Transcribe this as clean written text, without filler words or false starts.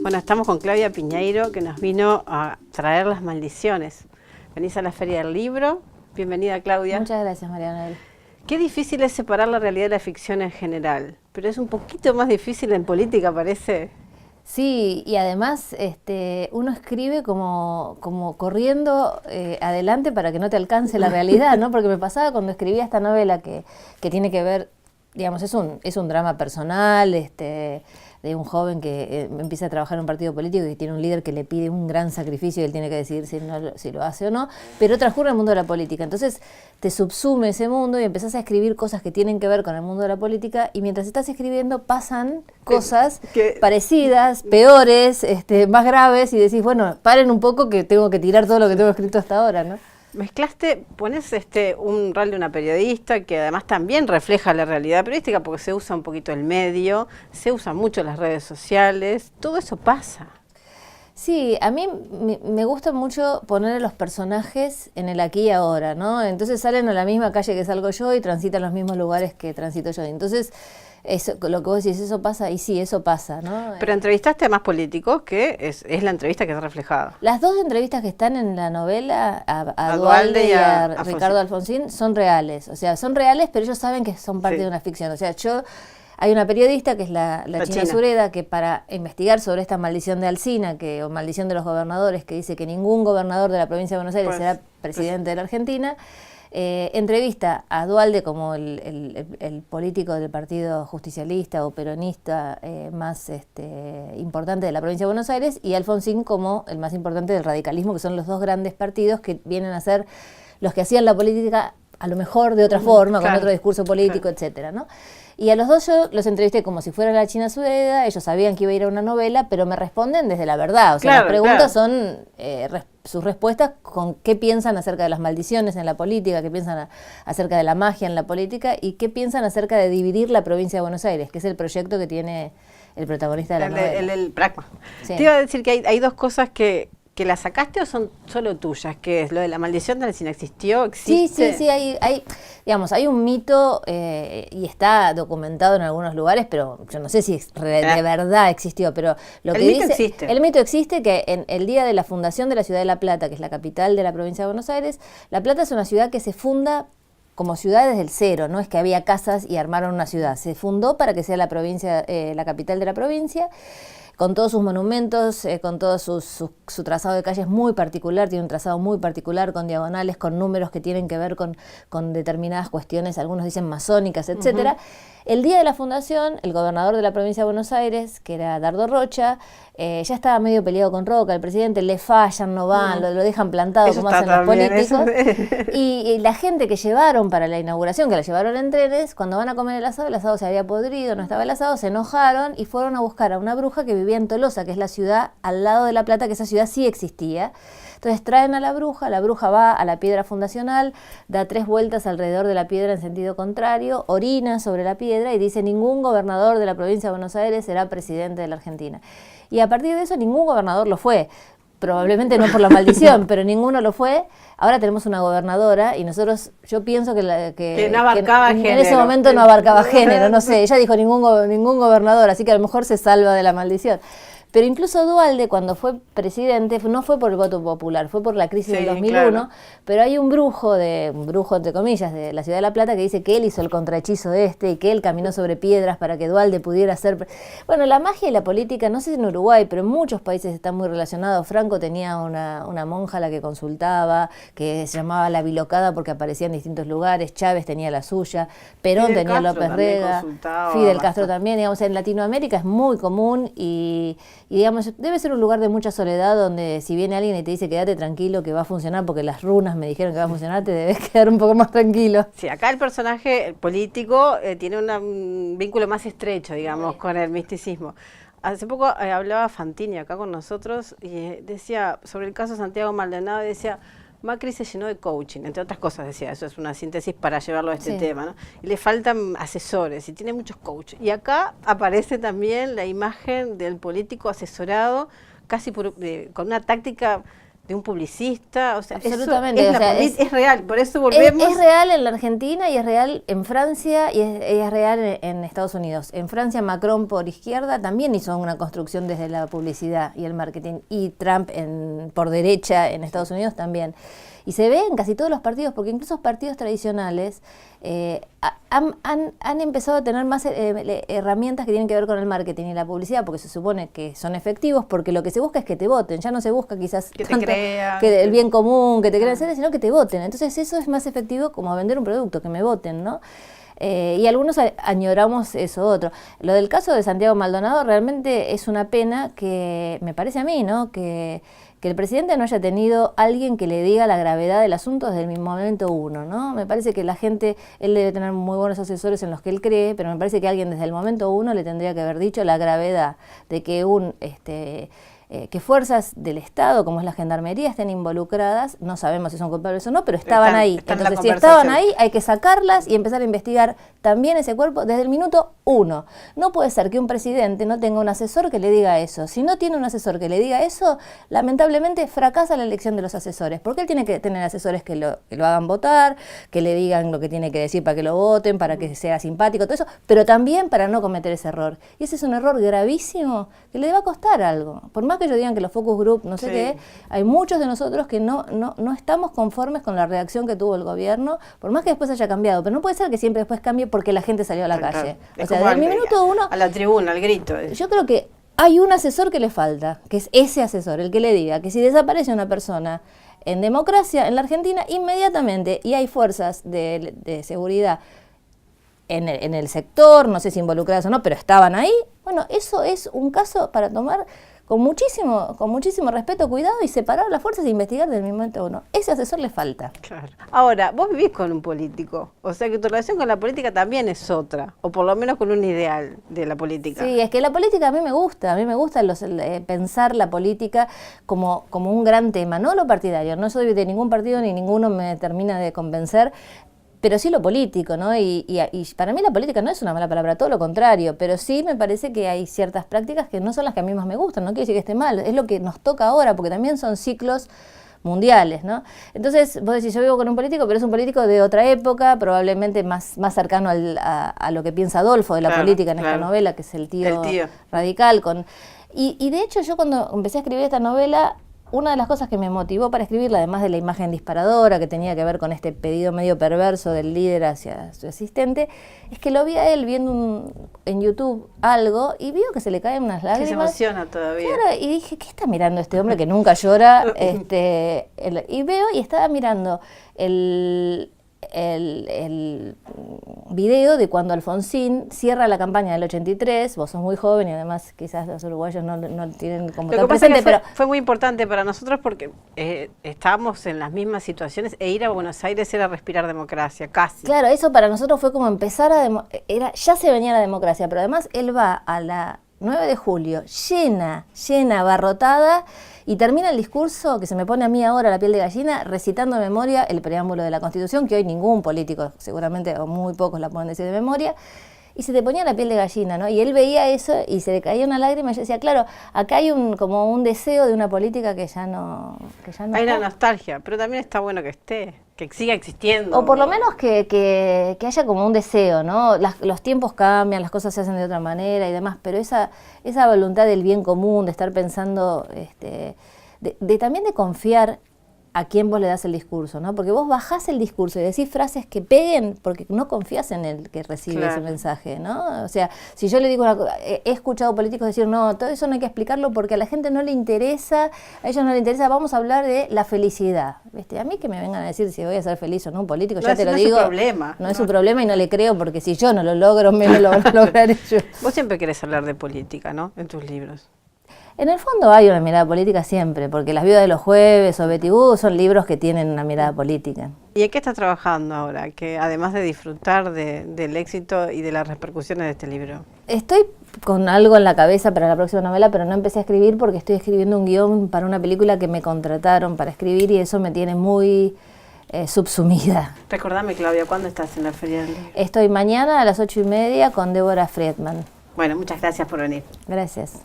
Bueno, estamos con Claudia Piñeiro, que nos vino a traer las maldiciones. Venís a la Feria del Libro. Bienvenida, Claudia. Muchas gracias, Mariana. Qué difícil es separar la realidad de la ficción en general, pero es un poquito más difícil en política, parece. Sí, y además uno escribe como corriendo adelante para que no te alcance la realidad, ¿no? Porque me pasaba cuando escribía esta novela que tiene que ver, digamos, es un drama personal, de un joven que empieza a trabajar en un partido político y tiene un líder que le pide un gran sacrificio y él tiene que decidir si lo hace o no, pero transcurre en el mundo de la política. Entonces te subsume ese mundo y empezás a escribir cosas que tienen que ver con el mundo de la política, y mientras estás escribiendo pasan cosas parecidas, peores, más graves, y decís, bueno, paren un poco que tengo que tirar todo lo que tengo escrito hasta ahora, ¿no? Mezclaste, pones un rol de una periodista que además también refleja la realidad periodística, porque se usa un poquito el medio, se usan mucho las redes sociales, todo eso pasa. Sí, a mí me gusta mucho poner a los personajes en el aquí y ahora, ¿no? Entonces salen a la misma calle que salgo yo y transitan los mismos lugares que transito yo. Entonces, eso, lo que vos decís, eso pasa, y sí, eso pasa, ¿no? Pero entrevistaste a más políticos, que es la entrevista que está reflejada. Las dos entrevistas que están en la novela, a Duhalde y a Ricardo Alfonsín, son reales. O sea, son reales, pero ellos saben que son parte de una ficción. O sea, hay una periodista que es la China Sureda, que para investigar sobre esta maldición de Alsina, o maldición de los gobernadores, que dice que ningún gobernador de la provincia de Buenos Aires será presidente de la Argentina, entrevista a Duhalde como el político del partido justicialista o peronista más importante de la provincia de Buenos Aires, y Alfonsín como el más importante del radicalismo, que son los dos grandes partidos que vienen a ser los que hacían la política a lo mejor de otra forma, con otro discurso político, etcétera, ¿no? Y a los dos yo los entrevisté como si fuera la China Sureda. Ellos sabían que iba a ir a una novela, pero me responden desde la verdad. O sea, las preguntas son sus respuestas con qué piensan acerca de las maldiciones en la política, qué piensan acerca de la magia en la política, y qué piensan acerca de dividir la provincia de Buenos Aires, que es el proyecto que tiene el protagonista de la novela. El pragma. Sí. Te iba a decir que hay dos cosas que la sacaste o son solo tuyas, que es lo de la maldición de Alsina. ¿Existió? ¿Existe? Sí, hay un mito y está documentado en algunos lugares, pero yo no sé si de verdad existió, pero lo que dice, el mito existe, que en el día de la fundación de la ciudad de La Plata, que es la capital de la provincia de Buenos Aires, La Plata es una ciudad que se funda como ciudad desde el cero, no es que había casas y armaron una ciudad, se fundó para que sea la provincia, la capital de la provincia, con todos sus monumentos, con todo su trazado de calles muy particular, tiene un trazado muy particular, con diagonales, con números que tienen que ver con determinadas cuestiones, algunos dicen masónicas, etcétera. El día de la fundación, el gobernador de la provincia de Buenos Aires, que era Dardo Rocha, ya estaba medio peleado con Roca, el presidente, le fallan, no van, lo dejan plantado, eso como hacen los políticos. Y la gente que llevaron para la inauguración, que la llevaron en trenes, cuando van a comer el asado se había podrido, no estaba el asado, se enojaron y fueron a buscar a una bruja que vivía en Tolosa, que es la ciudad al lado de La Plata, que esa ciudad sí existía. Entonces traen a la bruja va a la piedra fundacional, da 3 vueltas alrededor de la piedra en sentido contrario, orina sobre la piedra y dice: ningún gobernador de la provincia de Buenos Aires será presidente de la Argentina. Y a partir de eso ningún gobernador lo fue. Probablemente no por la maldición, pero ninguno lo fue. Ahora tenemos una gobernadora y yo pienso que no abarcaba género. En ese momento no abarcaba género, no sé. Ella dijo ningún gobernador, así que a lo mejor se salva de la maldición. Pero incluso Duhalde, cuando fue presidente, no fue por el voto popular, fue por la crisis del 2001, claro. Pero hay un brujo entre comillas, de la ciudad de La Plata, que dice que él hizo el contrahechizo y que él caminó sobre piedras para que Duhalde pudiera ser... Bueno, la magia y la política, no sé si en Uruguay, pero en muchos países están muy relacionados. Franco tenía una monja a la que consultaba, que se llamaba La Bilocada porque aparecía en distintos lugares. Chávez tenía la suya, Perón tenía López Rega, Fidel Castro también. Digamos, en Latinoamérica es muy común y digamos, debe ser un lugar de mucha soledad donde si viene alguien y te dice quédate tranquilo que va a funcionar porque las runas me dijeron que va a funcionar, te debes quedar un poco más tranquilo. Sí, acá el personaje político tiene un vínculo más estrecho, digamos, con el misticismo. Hace poco hablaba Fantini acá con nosotros y decía sobre el caso Santiago Maldonado, decía: Macri se llenó de coaching, entre otras cosas, decía, eso es una síntesis para llevarlo a este tema, ¿no? Y le faltan asesores y tiene muchos coaches. Y acá aparece también la imagen del político asesorado, casi con una táctica de un publicista, o sea, absolutamente, eso es real, por eso volvemos. Es real en la Argentina y es real en Francia y es real en Estados Unidos. En Francia, Macron por izquierda también hizo una construcción desde la publicidad y el marketing, y Trump por derecha en Estados Unidos también. Y se ve en casi todos los partidos, porque incluso los partidos tradicionales han empezado a tener más herramientas que tienen que ver con el marketing y la publicidad, porque se supone que son efectivos, porque lo que se busca es que te voten, ya no se busca quizás que te crean, que el bien común, que te crean, sino que te voten. Entonces eso es más efectivo como vender un producto, que me voten, ¿no? Y algunos añoramos eso otro. Lo del caso de Santiago Maldonado realmente es una pena, que me parece a mí, ¿no? Que el presidente no haya tenido alguien que le diga la gravedad del asunto desde el momento uno, ¿no? Me parece que la gente, él debe tener muy buenos asesores en los que él cree, pero me parece que alguien desde el momento uno le tendría que haber dicho la gravedad de que que fuerzas del Estado, como es la Gendarmería, estén involucradas. No sabemos si son culpables o no, pero estaban ahí. Entonces, si estaban ahí, hay que sacarlas y empezar a investigar también ese cuerpo desde el minuto uno. No puede ser que un presidente no tenga un asesor que le diga eso. Si no tiene un asesor que le diga eso, lamentablemente fracasa la elección de los asesores, porque él tiene que tener asesores que lo hagan votar, que le digan lo que tiene que decir para que lo voten, para que sea simpático, todo eso, pero también para no cometer ese error. Y ese es un error gravísimo que le va a costar algo. Por más que ellos digan que los focus group, no sé qué, hay muchos de nosotros que no estamos conformes con la reacción que tuvo el gobierno, por más que después haya cambiado, pero no puede ser que siempre después cambie porque la gente salió a la calle. O sea, desde el minuto uno a la tribuna, al grito. Yo creo que hay un asesor que le falta, que es ese asesor, el que le diga que si desaparece una persona en democracia en la Argentina, inmediatamente, y hay fuerzas de seguridad en el sector, no sé si involucradas o no, pero estaban ahí, bueno, eso es un caso para tomar con muchísimo respeto, cuidado, y separar las fuerzas e investigar desde el momento uno. Ese asesor le falta. Claro. Ahora, vos vivís con un político, o sea que tu relación con la política también es otra, o por lo menos con un ideal de la política. Sí, es que la política a mí me gusta pensar la política como un gran tema, no lo partidario. No soy de ningún partido ni ninguno me termina de convencer, pero sí lo político, ¿no? Y para mí la política no es una mala palabra, todo lo contrario, pero sí me parece que hay ciertas prácticas que no son las que a mí más me gustan, no quiere decir que esté mal, es lo que nos toca ahora, porque también son ciclos mundiales, ¿no? Entonces, vos decís, yo vivo con un político, pero es un político de otra época, probablemente más cercano a lo que piensa Adolfo de la política en esta novela, que es el tío radical. Y de hecho, yo cuando empecé a escribir esta novela, una de las cosas que me motivó para escribirla, además de la imagen disparadora que tenía que ver con este pedido medio perverso del líder hacia su asistente, es que lo vi a él viendo en YouTube algo y vio que se le caen unas lágrimas. Que se emociona todavía. Claro, y dije, ¿qué está mirando este hombre que nunca llora? Y veo y estaba mirando el video de cuando Alfonsín cierra la campaña del 83, vos sos muy joven y además quizás los uruguayos no tienen como tan presente, pero fue muy importante para nosotros porque estábamos en las mismas situaciones e ir a Buenos Aires era respirar democracia, casi. Claro, eso para nosotros fue como empezar ya se venía la democracia, pero además él va a la 9 de julio, llena, abarrotada, y termina el discurso, que se me pone a mí ahora la piel de gallina, recitando de memoria el preámbulo de la Constitución, que hoy ningún político, seguramente, o muy pocos la pueden decir de memoria, y se te ponía la piel de gallina, ¿no? Y él veía eso y se le caía una lágrima y yo decía, claro, acá hay como un deseo de una política que ya no hay una nostalgia, pero también está bueno que esté, que siga existiendo. O por lo menos que haya como un deseo, ¿no? Los tiempos cambian, las cosas se hacen de otra manera y demás, pero esa voluntad del bien común, de estar pensando, también de confiar a quién vos le das el discurso, ¿no? Porque vos bajás el discurso y decís frases que peguen porque no confías en el que recibe ese mensaje, ¿no? O sea, si yo le digo he escuchado políticos decir, no, todo eso no hay que explicarlo porque a la gente no le interesa, a ellos no les interesa, vamos a hablar de la felicidad. ¿Viste? A mí que me vengan a decir si voy a ser feliz o no un político, ya te lo digo. No es su problema. No es su problema y no le creo porque si yo no lo logro, menos lo van a lograr ellos. Vos siempre querés hablar de política, ¿no? En tus libros. En el fondo hay una mirada política siempre, porque Las viudas de los jueves o Betty Boo son libros que tienen una mirada política. ¿Y en qué estás trabajando ahora, que además de disfrutar del éxito y de las repercusiones de este libro? Estoy con algo en la cabeza para la próxima novela, pero no empecé a escribir porque estoy escribiendo un guión para una película que me contrataron para escribir y eso me tiene muy subsumida. Recordame, Claudia, ¿cuándo estás en la Feria del Libro? Estoy mañana a las 8:30 con Débora Friedman. Bueno, muchas gracias por venir. Gracias.